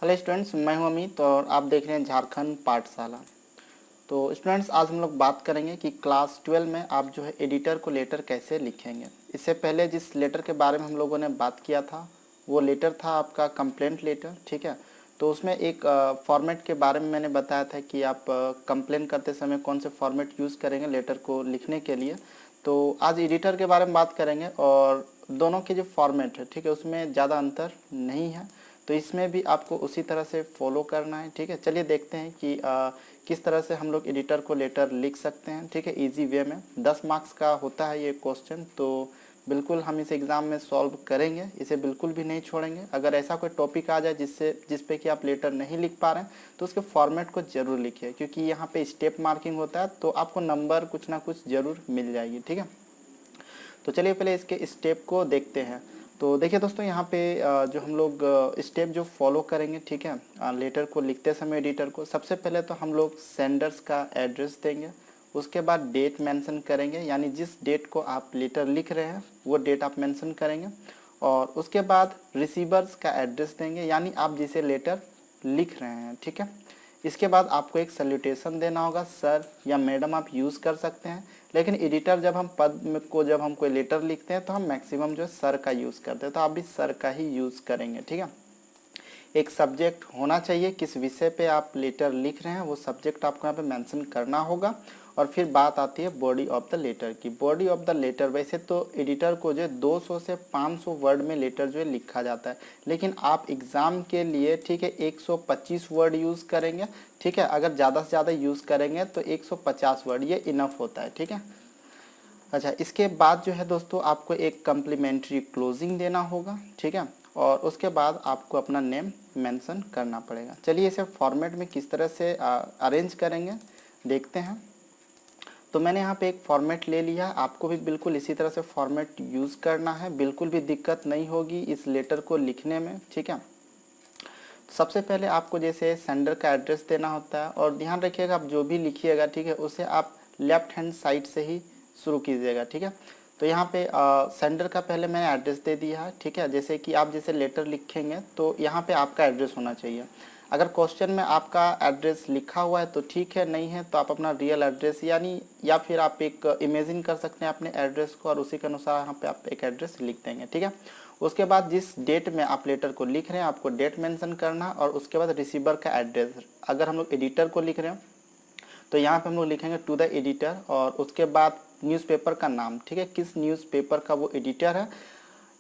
Hello students, मैं हूं अमित और आप देख रहे हैं झारखंड पाठशाला। तो स्टूडेंट्स, आज हम लोग बात करेंगे कि क्लास 12 में आप जो है एडिटर को लेटर कैसे लिखेंगे। इससे पहले जिस लेटर के बारे में हम लोगों ने बात किया था वो लेटर था आपका कंप्लेंट लेटर, ठीक है। तो उसमें एक फॉर्मेट के बारे में मैंने बताया था कि आप कंप्लेन करते समय कौन से फॉर्मेट यूज़ करेंगे लेटर को लिखने के लिए। तो आज एडिटर के बारे में बात करेंगे और दोनों के जो फॉर्मेट है, ठीक है, उसमें ज़्यादा अंतर नहीं है। तो इसमें भी आपको उसी तरह से फॉलो करना है, ठीक है। चलिए देखते हैं कि किस तरह से हम लोग एडिटर को लेटर लिख सकते हैं, ठीक है, इजी वे में। 10 मार्क्स का होता है ये क्वेश्चन, तो बिल्कुल हम इस एग्ज़ाम में सॉल्व करेंगे, इसे बिल्कुल भी नहीं छोड़ेंगे। अगर ऐसा कोई टॉपिक आ जाए जिस पे कि आप लेटर नहीं लिख पा रहे हैं तो उसके फॉर्मेट को ज़रूर लिखिए, क्योंकि यहाँ पे स्टेप मार्किंग होता है तो आपको नंबर कुछ ना कुछ ज़रूर मिल जाएगी, ठीक है। तो चलिए पहले इसके स्टेप को देखते हैं। तो देखिए दोस्तों, यहाँ पे जो हम लोग स्टेप जो फॉलो करेंगे, ठीक है, लेटर को लिखते समय एडिटर को, सबसे पहले तो हम लोग सेंडर्स का एड्रेस देंगे। उसके बाद डेट मेंशन करेंगे, यानी जिस डेट को आप लेटर लिख रहे हैं वो डेट आप मेंशन करेंगे। और उसके बाद रिसीवर्स का एड्रेस देंगे, यानी आप जिसे लेटर लिख रहे हैं, ठीक है। इसके बाद आपको एक सैल्यूटेशन देना होगा, सर या मैडम आप यूज़ कर सकते हैं। लेकिन एडिटर जब हम जब हम कोई लेटर लिखते हैं तो हम मैक्सिमम जो है सर का यूज़ करते हैं, तो आप भी सर का ही यूज़ करेंगे, ठीक है। एक सब्जेक्ट होना चाहिए, किस विषय पे आप लेटर लिख रहे हैं वो सब्जेक्ट आपको यहाँ पे मेंशन करना होगा। और फिर बात आती है बॉडी ऑफ द लेटर की। बॉडी ऑफ द लेटर, वैसे तो एडिटर को जो है 200 से 500 वर्ड में लेटर जो है लिखा जाता है, लेकिन आप एग्ज़ाम के लिए, ठीक है, 125 वर्ड यूज़ करेंगे, ठीक है। अगर ज़्यादा से ज़्यादा यूज़ करेंगे तो 150 वर्ड ये इनफ होता है, ठीक है। अच्छा, इसके बाद जो है दोस्तों आपको एक कम्प्लीमेंट्री क्लोजिंग देना होगा, ठीक है। और उसके बाद आपको अपना नेम मेंशन करना पड़ेगा। चलिए इसे फॉर्मेट में किस तरह से अरेंज करेंगे देखते हैं। तो मैंने यहाँ पे एक फॉर्मेट ले लिया, आपको भी बिल्कुल इसी तरह से फॉर्मेट यूज़ करना है, बिल्कुल भी दिक्कत नहीं होगी इस लेटर को लिखने में, ठीक है। सबसे पहले आपको जैसे सेंडर का एड्रेस देना होता है, और ध्यान रखिएगा आप जो भी लिखिएगा, ठीक है, उसे आप लेफ्ट हैंड साइड से ही शुरू कीजिएगा, ठीक है। तो यहाँ पे सेंडर का पहले मैंने एड्रेस दे दिया है, ठीक है। जैसे कि आप जैसे लेटर लिखेंगे तो यहाँ पे आपका एड्रेस होना चाहिए। अगर क्वेश्चन में आपका एड्रेस लिखा हुआ है तो ठीक है, नहीं है तो आप अपना रियल एड्रेस, यानी या फिर आप एक इमेजिन कर सकते हैं अपने एड्रेस को, और उसी के अनुसार यहाँ पे आप एक एड्रेस लिख देंगे, ठीक है। उसके बाद जिस डेट में आप लेटर को लिख रहे हैं आपको डेट मेंशन करना, और उसके बाद रिसीवर का एड्रेस। अगर हम लोग एडिटर को लिख रहे हैं तो यहाँ पे हम लोग लिखेंगे टू द एडिटर, और उसके बाद न्यूज़पेपर का नाम, ठीक है, किस न्यूज़पेपर का वो एडिटर है।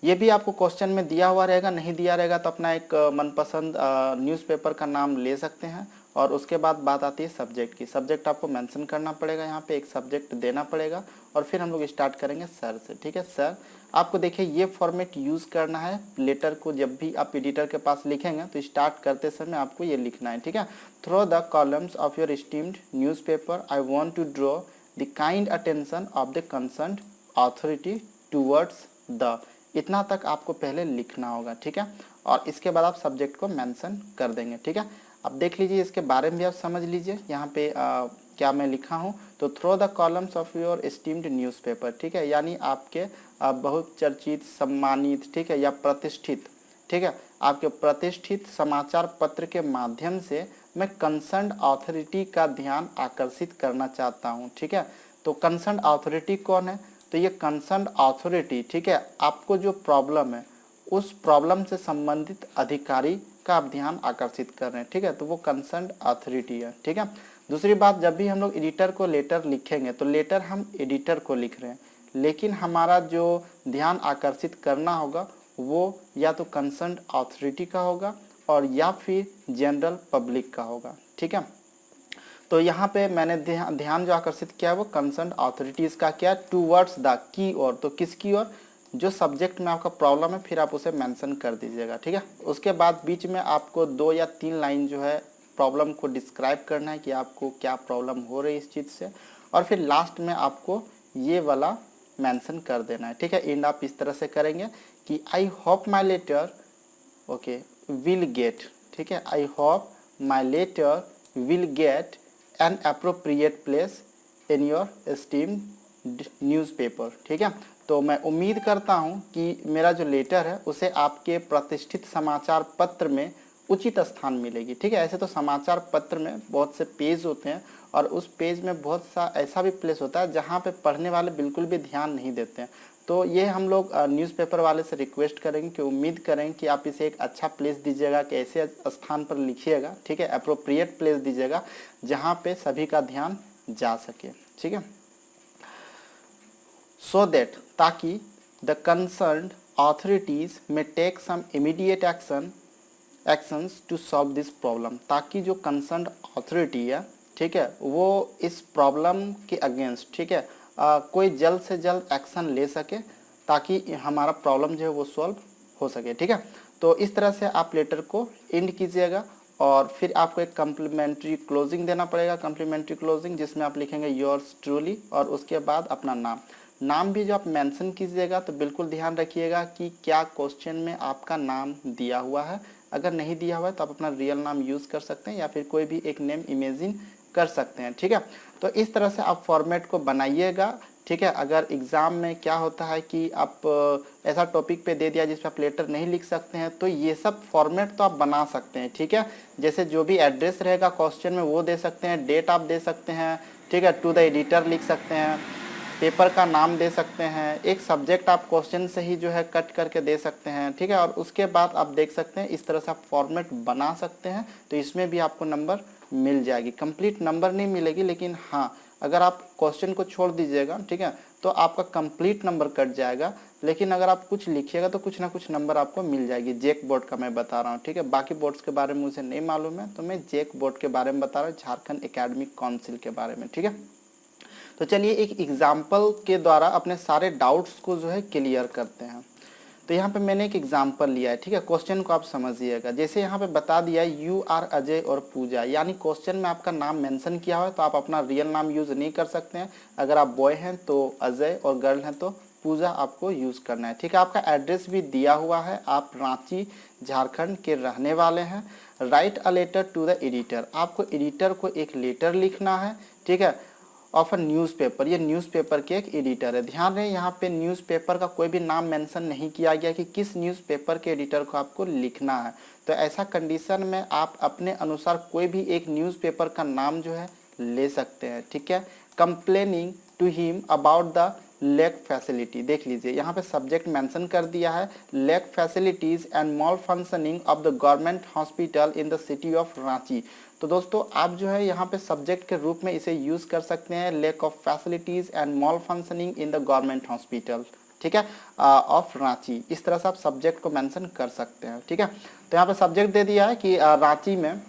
ये भी आपको क्वेश्चन में दिया हुआ रहेगा, नहीं दिया रहेगा तो अपना एक मनपसंद न्यूज़पेपर का नाम ले सकते हैं। और उसके बाद बात आती है सब्जेक्ट की। सब्जेक्ट आपको मेंशन करना पड़ेगा, यहाँ पे एक सब्जेक्ट देना पड़ेगा, और फिर हम लोग स्टार्ट करेंगे सर से, ठीक है। सर, आपको देखिए ये फॉर्मेट यूज़ करना है लेटर को। जब भी आप एडिटर के पास लिखेंगे तो स्टार्ट करते समय आपको ये लिखना है, ठीक है। Through the columns of your steamed newspaper I want to draw the kind attention of the concerned authority towards the, इतना तक आपको पहले लिखना होगा, ठीक है। और इसके बाद आप सब्जेक्ट को मेंशन कर देंगे, ठीक है। अब देख लीजिए इसके बारे में भी आप समझ लीजिए यहाँ पे क्या मैं लिखा हूँ। तो through the columns of your esteemed newspaper, ठीक है, यानी आपके बहुत चर्चित, सम्मानित, ठीक है, या प्रतिष्ठित, ठीक है, आपके प्रतिष्ठित समाचार पत्र के माध्यम से मैं कंसर्न अथॉरिटी का ध्यान आकर्षित करना चाहता हूँ, ठीक है। तो कंसर्न अथॉरिटी कौन है? तो ये कंसर्न अथॉरिटी, ठीक है, आपको जो प्रॉब्लम है उस प्रॉब्लम से संबंधित अधिकारी का आप ध्यान आकर्षित कर रहे हैं, ठीक है, तो वो कंसर्न अथॉरिटी है, ठीक है। दूसरी बात, जब भी हम लोग एडिटर को लेटर लिखेंगे तो लेटर हम एडिटर को लिख रहे हैं, लेकिन हमारा जो ध्यान आकर्षित करना होगा वो या तो कंसर्न अथॉरिटी का होगा और या फिर जनरल पब्लिक का होगा, ठीक है। तो यहाँ पे मैंने ध्यान जो आकर्षित किया है वो कंसर्न अथॉरिटीज़ का क्या, टूवर्ड्स द, की ओर, तो किसकी ओर, जो सब्जेक्ट में आपका प्रॉब्लम है फिर आप उसे मेंशन कर दीजिएगा, ठीक है। उसके बाद बीच में आपको 2 या 3 लाइन जो है प्रॉब्लम को डिस्क्राइब करना है कि आपको क्या प्रॉब्लम हो रही है इस चीज़ से, और फिर लास्ट में आपको ये वाला मेंशन कर देना है, ठीक है। एंड आप इस तरह से करेंगे कि I hope my letter, okay, will get, ठीक है, I hope my letter will get an appropriate place in your esteem newspaper, ठीक है। तो मैं उम्मीद करता हूं कि मेरा जो लेटर है उसे आपके प्रतिष्ठित समाचार पत्र में उचित स्थान मिलेगी। ठीक है, ऐसे तो समाचार पत्र में बहुत से पेज होते हैं और उस पेज में बहुत सा ऐसा भी प्लेस होता है जहाँ पे पढ़ने वाले बिल्कुल भी ध्यान नहीं देते हैं। तो ये हम लोग न्यूज़पेपर वाले से रिक्वेस्ट करेंगे कि उम्मीद करें कि आप इसे एक अच्छा प्लेस दीजिएगा, कि ऐसे स्थान पर लिखिएगा। ठीक है, अप्रोप्रिएट प्लेस दीजिएगा जहाँ पे सभी का ध्यान जा सके। ठीक है, सो दैट, ताकि द कंसर्न्ड ऑथोरिटीज में take some immediate actions to solve this problem, ताकि जो कंसर्न अथॉरिटी है, ठीक है, वो इस प्रॉब्लम के अगेंस्ट, ठीक है, कोई जल्द से जल्द एक्शन ले सके ताकि हमारा प्रॉब्लम जो है वो सॉल्व हो सके। ठीक है, तो इस तरह से आप लेटर को एंड कीजिएगा और फिर आपको एक कम्प्लीमेंट्री क्लोजिंग देना पड़ेगा, कम्प्लीमेंट्री क्लोजिंग, जिसमें आप लिखेंगे योर्स ट्रूली और उसके बाद अपना नाम भी जो आप मेंशन कीजिएगा तो बिल्कुल ध्यान रखिएगा कि क्या क्वेश्चन में आपका नाम दिया हुआ है। अगर नहीं दिया हुआ है तो आप अपना रियल नाम यूज़ कर सकते हैं या फिर कोई भी एक नेम इमेजिन कर सकते हैं। ठीक है, तो इस तरह से आप फॉर्मेट को बनाइएगा। ठीक है, अगर एग्ज़ाम में क्या होता है कि आप ऐसा टॉपिक पे दे दिया जिस पर आप लेटर नहीं लिख सकते हैं, तो ये सब फॉर्मेट तो आप बना सकते हैं। ठीक है, जैसे जो भी एड्रेस रहेगा क्वेश्चन में वो दे सकते हैं, डेट आप दे सकते हैं। ठीक है, टू द एडिटर लिख सकते हैं, पेपर का नाम दे सकते हैं, एक सब्जेक्ट आप क्वेश्चन से ही जो है कट करके दे सकते हैं। ठीक है, और उसके बाद आप देख सकते हैं इस तरह से आप फॉर्मेट बना सकते हैं, तो इसमें भी आपको नंबर मिल जाएगी। कंप्लीट नंबर नहीं मिलेगी, लेकिन हाँ, अगर आप क्वेश्चन को छोड़ दीजिएगा, ठीक है, तो आपका कंप्लीट नंबर कट जाएगा। लेकिन अगर आप कुछ लिखिएगा तो कुछ ना कुछ नंबर आपको मिल जाएगी। जेक बोर्ड का मैं बता रहा हूँ। ठीक है, बाकी बोर्ड्स के बारे में मुझे नहीं मालूम है, तो मैं जेक बोर्ड के बारे में बता रहा हूँ, झारखंड एकेडमिक काउंसिल के बारे में। ठीक है, तो चलिए एक एग्जाम्पल के द्वारा अपने सारे डाउट्स को जो है क्लियर करते हैं। तो यहाँ पे मैंने एक एग्जाम्पल लिया है। ठीक है, क्वेश्चन को आप समझिएगा। जैसे यहाँ पे बता दिया है यू आर अजय और पूजा, यानी क्वेश्चन में आपका नाम मेंशन किया हुआ है, तो आप अपना रियल नाम यूज़ नहीं कर सकते हैं। अगर आप बॉय हैं तो अजय और गर्ल हैं तो पूजा आपको यूज़ करना है। ठीक है, आपका एड्रेस भी दिया हुआ है, आप रांची झारखंड के रहने वाले हैं। Write a letter to the editor, आपको एडिटर को एक लेटर लिखना है। ठीक है, ऑफ अ न्यूज़पेपर, ये न्यूज़पेपर के एक एडिटर है। ध्यान रहे यहाँ पे न्यूज़पेपर का कोई भी नाम मेंशन नहीं किया गया कि किस न्यूज़पेपर के एडिटर को आपको लिखना है। तो ऐसा कंडीशन में आप अपने अनुसार कोई भी एक न्यूज़पेपर का नाम जो है ले सकते हैं। ठीक है, complaining to him about the lack facility, देख लीजिए यहाँ पे सब्जेक्ट मेंशन कर दिया है lack facilities and malfunctioning of the government hospital in the city of Ranchi. तो दोस्तों आप जो है यहाँ पे सब्जेक्ट के रूप में इसे यूज़ कर सकते हैं, lack of facilities and malfunctioning in the government hospital, ठीक है, ऑफ रांची। इस तरह से आप सब्जेक्ट को मेंशन कर सकते हैं। ठीक है, तो यहाँ पे सब्जेक्ट दे दिया है कि रांची में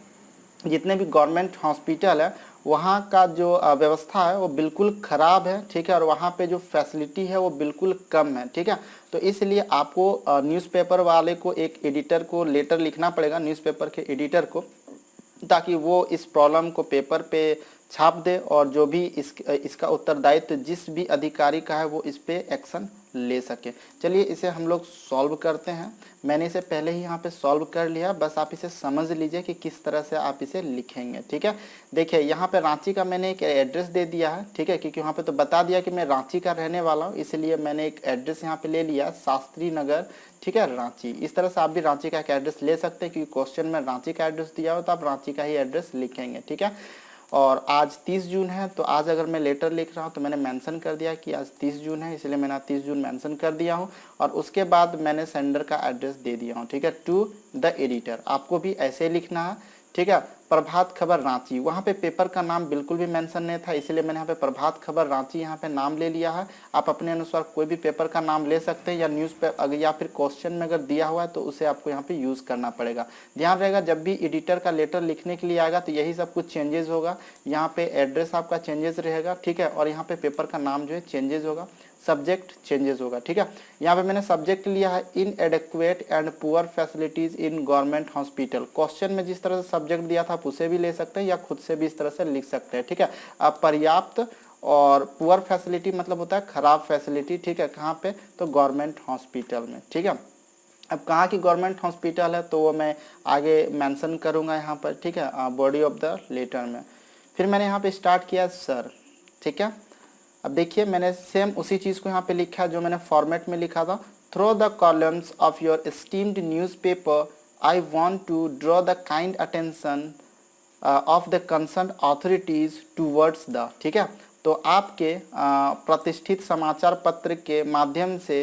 जितने भी गवर्नमेंट हॉस्पिटल है वहाँ का जो व्यवस्था है वो बिल्कुल ख़राब है। ठीक है, और वहाँ पे जो फैसिलिटी है वो बिल्कुल कम है। ठीक है, तो इसलिए आपको न्यूज़पेपर वाले को एक एडिटर को लेटर लिखना पड़ेगा, न्यूज़पेपर के एडिटर को, ताकि वो इस प्रॉब्लम को पेपर पे छाप दे और जो भी इसका उत्तरदायित्व जिस भी अधिकारी का है वो इस पे एक्शन ले सके। चलिए इसे हम लोग सॉल्व करते हैं। मैंने इसे पहले ही यहाँ पे सॉल्व कर लिया, बस आप इसे समझ लीजिए कि किस तरह से आप इसे लिखेंगे। ठीक है, देखिए यहाँ पे रांची का मैंने एक एड्रेस दे दिया है। ठीक है, क्योंकि वहाँ पे तो बता दिया कि मैं रांची का रहने वाला हूँ, इसलिए मैंने एक एड्रेस यहाँ पे ले लिया, शास्त्री नगर। ठीक है, रांची। इस तरह से आप भी रांची का एक एड्रेस ले सकते हैं, क्योंकि क्वेश्चन में रांची का एड्रेस दिया हो तो आप रांची का ही एड्रेस लिखेंगे। ठीक है, और आज 30 जून है, तो आज अगर मैं लेटर लिख रहा हूँ तो मैंने मेंशन कर दिया कि आज 30 जून है, इसलिए मैंने 30 जून मेंशन कर दिया हूँ। और उसके बाद मैंने सेंडर का एड्रेस दे दिया हूँ। ठीक है, टू द एडिटर, आपको भी ऐसे लिखना है। ठीक है, प्रभात खबर रांची, वहाँ पे पेपर का नाम बिल्कुल भी मेंशन नहीं था, इसलिए मैंने यहाँ पे प्रभात खबर रांची यहाँ पे नाम ले लिया है। आप अपने अनुसार कोई भी पेपर का नाम ले सकते हैं, या न्यूज़ पेपर, या फिर क्वेश्चन में अगर दिया हुआ है तो उसे आपको यहाँ पे यूज़ करना पड़ेगा। ध्यान रहेगा जब भी एडिटर का लेटर लिखने के लिए आएगा तो यही सब कुछ चेंजेस होगा। यहाँ पे एड्रेस आपका चेंजेस रहेगा। ठीक है, और यहाँ पे पेपर का नाम जो है चेंजेस होगा, सब्जेक्ट चेंजेस होगा। ठीक है, यहाँ पे मैंने सब्जेक्ट लिया है inadequate and poor facilities in government hospital. Question में जिस तरह से सब्जेक्ट दिया था आप उसे भी ले सकते हैं या खुद से भी इस तरह से लिख सकते हैं। ठीक है, अब पर्याप्त और पुअर फैसिलिटी मतलब होता है खराब फैसिलिटी। ठीक है, कहाँ पे, तो गवर्नमेंट हॉस्पिटल में। ठीक है, अब कहाँ की गवर्नमेंट हॉस्पिटल है तो वो मैं आगे मेंशन करूँगा यहाँ पर। ठीक है, बॉडी ऑफ द लेटर में। फिर मैंने यहाँ पे स्टार्ट किया सर। ठीक है, अब देखिए मैंने सेम उसी चीज़ को यहाँ पे लिखा जो मैंने फॉर्मेट में लिखा था। Through the columns of your esteemed newspaper I want to draw the kind attention of the concerned authorities towards the, ठीक है, तो आपके प्रतिष्ठित समाचार पत्र के माध्यम से,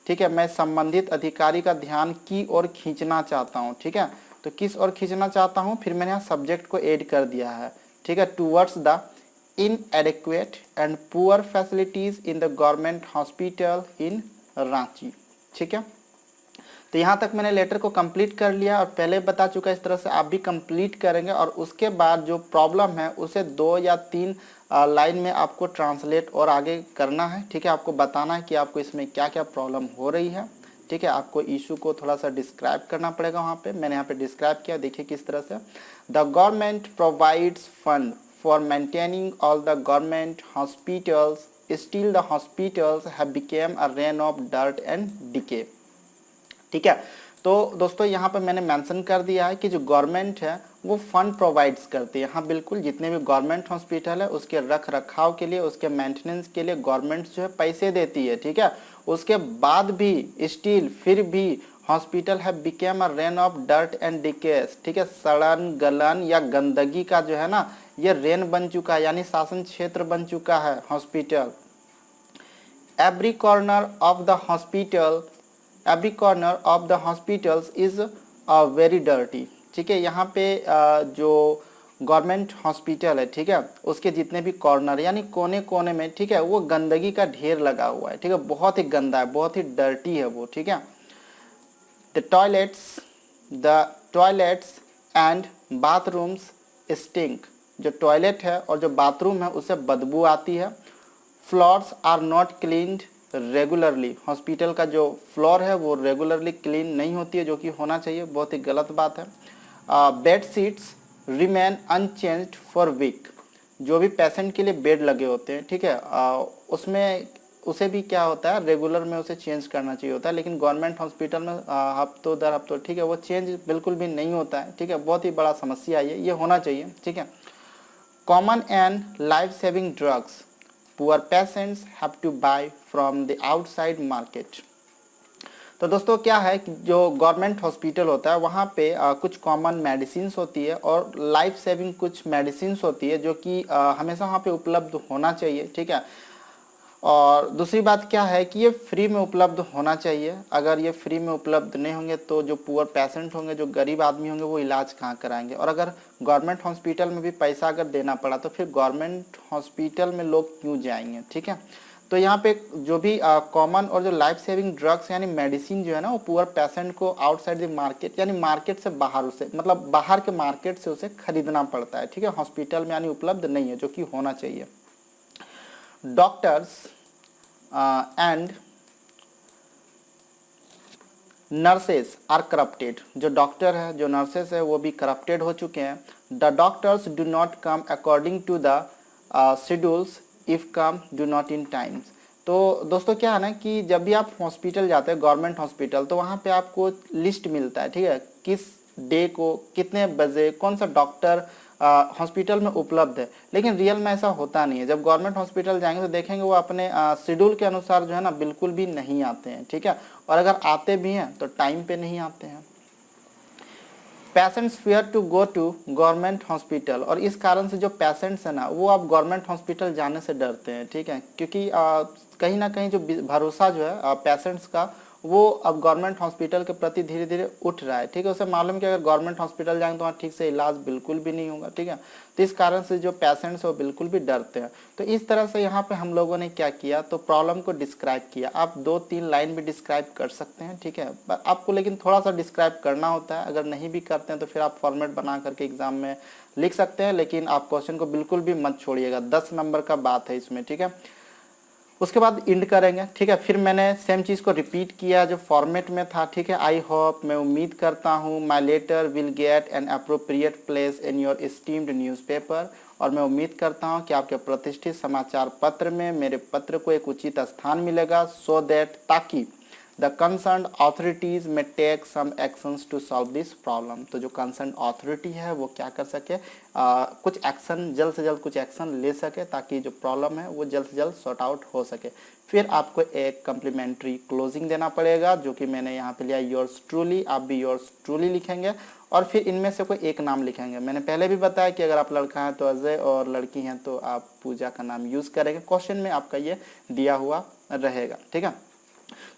ठीक है, मैं संबंधित अधिकारी का ध्यान की ओर खींचना चाहता हूँ, ठीक है, तो किस ओर खींचना चाहता हूँ, फिर मैंने यहाँ सब्जेक्ट को ऐड कर दिया है, ठीक है, towards the inadequate and poor facilities in the government hospital in Ranchi, ठीक है। तो यहाँ तक मैंने लेटर को कंप्लीट कर लिया और पहले बता चुका, इस तरह से आप भी कंप्लीट करेंगे और उसके बाद जो प्रॉब्लम है उसे 2 या 3 लाइन में आपको ट्रांसलेट और आगे करना है, ठीक है, आपको बताना है कि आपको इसमें क्या क्या प्रॉब्लम हो रही है, ठीक है, आपको इशू को थोड़ा सा डिस्क्राइब करना पड़ेगा। वहाँ पे मैंने यहाँ पे डिस्क्राइब किया, देखिए किस तरह से। The government provides fund for maintaining all the government hospitals, still the hospitals have become a rain of dirt and decay, ठीक है। तो दोस्तों यहाँ पे मैंने मेंशन कर दिया है कि जो गवर्नमेंट है वो फंड प्रोवाइड्स करती है। हाँ बिल्कुल, जितने भी गवर्नमेंट हॉस्पिटल है उसके रख रखाव के लिए, उसके मेंटेनेंस के लिए गवर्नमेंट जो है पैसे देती है, ठीक है। उसके बाद भी स्टिल फिर भी हॉस्पिटल है became a rain of dirt and decades, ठीक है, सड़न गलन या गंदगी का जो है ना ये रेन बन चुका है, यानी शासन क्षेत्र बन चुका है hospital. Every corner of the hospital, every corner of the hospitals is very dirty, ठीक है। यहाँ पे जो गवर्नमेंट हॉस्पिटल है, ठीक है, उसके जितने भी कॉर्नर यानी कोने कोने में, ठीक है, वो गंदगी का ढेर लगा हुआ है, ठीक है, बहुत ही गंदा है, बहुत ही डर्टी है वो, ठीक है। The toilets and bathrooms stink, जो टॉयलेट है और जो बाथरूम है उससे बदबू आती है। Floors are not cleaned regularly, hospital का जो फ्लोर है वो रेगुलरली क्लीन नहीं होती है, जो कि होना चाहिए, बहुत ही गलत बात है। Bed sheets remain unchanged for week, जो भी पेशेंट के लिए बेड लगे होते हैं, ठीक है, उसमें उसे भी क्या होता है रेगुलर में उसे चेंज करना चाहिए होता है, लेकिन गवर्नमेंट हॉस्पिटल में हफ्तों दर हफ्तों, ठीक है, वो चेंज बिल्कुल भी नहीं होता है, ठीक है, बहुत ही बड़ा समस्या है ये होना चाहिए, ठीक है। Common and life saving drugs poor patients have to buy from the outside market. तो दोस्तों क्या है कि जो गवर्नमेंट हॉस्पिटल होता है वहाँ पे कुछ कॉमन मेडिसिन्स होती है और लाइफ सेविंग कुछ मेडिसिन्स होती है, जो कि हमेशा वहाँ पे उपलब्ध होना चाहिए, ठीक है। और दूसरी बात क्या है कि ये फ्री में उपलब्ध होना चाहिए। अगर ये फ्री में उपलब्ध नहीं होंगे तो जो पुअर पेशेंट होंगे, जो गरीब आदमी होंगे, वो इलाज कहाँ कराएंगे। और अगर गवर्नमेंट हॉस्पिटल में भी पैसा अगर देना पड़ा तो फिर गवर्नमेंट हॉस्पिटल में लोग क्यों जाएंगे, ठीक है। तो यहाँ पे जो भी कॉमन और जो लाइफ सेविंग ड्रग्स यानी मेडिसिन जो है ना, वो पुअर पेशेंट को आउटसाइड द मार्केट यानी मार्केट से बाहर, उसे मतलब बाहर के मार्केट से उसे खरीदना पड़ता है, ठीक है, हॉस्पिटल में यानी उपलब्ध नहीं है, जो कि होना चाहिए। Doctors and nurses are corrupted, जो डॉक्टर है, जो नर्सेस है, वो भी करप्टेड हो चुके हैं। The doctors do not come according to the schedules if come do not in times. तो दोस्तों क्या है ना कि जब भी आप हॉस्पिटल जाते हैं गवर्नमेंट हॉस्पिटल, तो वहाँ पे आपको लिस्ट मिलता है, ठीक है, किस डे को कितने बजे कौन सा डॉक्टर हॉस्पिटल में उपलब्ध है, लेकिन रियल में ऐसा होता नहीं है। जब गवर्नमेंट हॉस्पिटल जाएंगे तो देखेंगे वो अपने शेड्यूल के अनुसार जो है ना बिल्कुल भी नहीं आते हैं, ठीक है, और अगर आते भी हैं तो टाइम पे नहीं आते हैं। Patients fear to go to government hospital, और इस कारण से जो पेशेंट्स है ना वो अब गवर्नमेंट हॉस्पिटल जाने से डरते हैं, ठीक है, क्योंकि कहीं ना कहीं जो भरोसा जो है पेशेंट्स का वो अब गवर्नमेंट हॉस्पिटल के प्रति धीरे धीरे उठ रहा है, ठीक है। उसे मालूम कि अगर गवर्नमेंट हॉस्पिटल जाएंगे तो वहाँ ठीक से इलाज बिल्कुल भी नहीं होगा, ठीक है। तो इस कारण से जो पेशेंट्स है वो बिल्कुल भी डरते हैं। तो इस तरह से यहाँ पे हम लोगों ने क्या किया, तो प्रॉब्लम को डिस्क्राइब किया। आप 2-3 लाइन भी डिस्क्राइब कर सकते हैं, ठीक है, आपको लेकिन थोड़ा सा डिस्क्राइब करना होता है। अगर नहीं भी करते हैं तो फिर आप फॉर्मेट बना करके एग्जाम में लिख सकते हैं, लेकिन आप क्वेश्चन को बिल्कुल भी मत छोड़िएगा, 10 नंबर का बात है इसमें, ठीक है। उसके बाद इंड करेंगे, ठीक है। फिर मैंने सेम चीज़ को रिपीट किया जो फॉर्मेट में था, ठीक है। आई होप, मैं उम्मीद करता हूँ, my letter will get an appropriate place in your esteemed newspaper, और मैं उम्मीद करता हूँ कि आपके प्रतिष्ठित समाचार पत्र में मेरे पत्र को एक उचित स्थान मिलेगा, सो दैट, ताकि द कंसर्न ऑथोरिटीज में take some actions to solve this problem. तो जो कंसर्न ऑथोरिटी है वो क्या कर सके, कुछ एक्शन, जल्द से जल्द कुछ एक्शन ले सके ताकि जो प्रॉब्लम है वो जल्द से जल्द सॉर्ट आउट हो सके। फिर आपको एक कम्प्लीमेंट्री क्लोजिंग देना पड़ेगा जो कि मैंने यहाँ पे लिया योर्स ट्रूली, आप भी योर्स ट्रूली लिखेंगे और फिर इनमें से कोई एक नाम लिखेंगे। मैंने पहले भी बताया कि अगर आप लड़का हैं तो अजय और लड़की हैं तो आप पूजा का नाम यूज़ करेंगे। क्वेश्चन में आपका ये दिया हुआ रहेगा, ठीक है।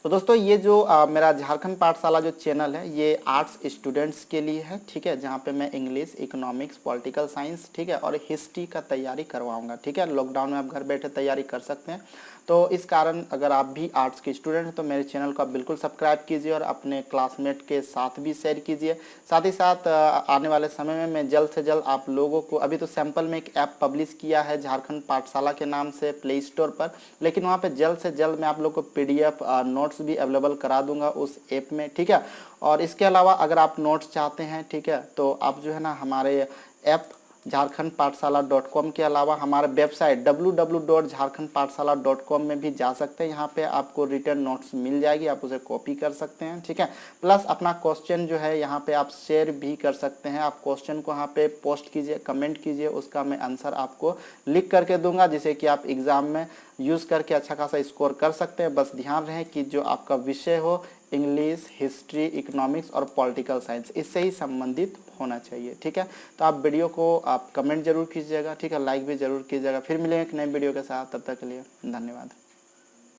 तो दोस्तों ये जो मेरा झारखंड पाठशाला जो चैनल है ये आर्ट्स स्टूडेंट्स के लिए है, ठीक है, जहाँ पे मैं इंग्लिश, इकोनॉमिक्स, पॉलिटिकल साइंस, ठीक है, और हिस्ट्री का तैयारी करवाऊंगा, ठीक है। लॉकडाउन में आप घर बैठे तैयारी कर सकते हैं। तो इस कारण अगर आप भी आर्ट्स के स्टूडेंट हैं तो मेरे चैनल को आप बिल्कुल सब्सक्राइब कीजिए और अपने क्लासमेट के साथ भी शेयर कीजिए। साथ ही साथ आने वाले समय में मैं जल्द से जल्द आप लोगों को, अभी तो सैंपल में एक ऐप पब्लिश किया है झारखंड पाठशाला के नाम से प्ले स्टोर पर, लेकिन वहाँ पे जल्द से जल्द मैं आप लोग को PDF नोट्स भी अवेलेबल करा दूंगा उस ऐप में, ठीक है। और इसके अलावा अगर आप नोट्स चाहते हैं, ठीक है, तो आप जो है ना हमारे ऐप झारखंडपाठशाला.com के अलावा हमारा वेबसाइट www.jharkhandpathshala.com में भी जा सकते हैं। यहाँ पे आपको रिटर्न नोट्स मिल जाएगी, आप उसे कॉपी कर सकते हैं, ठीक है। प्लस अपना क्वेश्चन जो है यहाँ पे आप शेयर भी कर सकते हैं। आप क्वेश्चन को यहाँ पे पोस्ट कीजिए, कमेंट कीजिए, उसका मैं आंसर आपको लिख करके दूंगा जिसे कि आप एग्ज़ाम में यूज़ करके अच्छा खासा स्कोर कर सकते हैं। बस ध्यान रहे कि जो आपका विषय हो इंग्लिश, हिस्ट्री, इकोनॉमिक्स और पॉलिटिकल साइंस इससे ही संबंधित होना चाहिए, ठीक है। तो आप वीडियो को आप कमेंट जरूर कीजिएगा, ठीक है, लाइक भी जरूर कीजिएगा। फिर मिलेंगे एक नए वीडियो के साथ, तब तक के लिए धन्यवाद।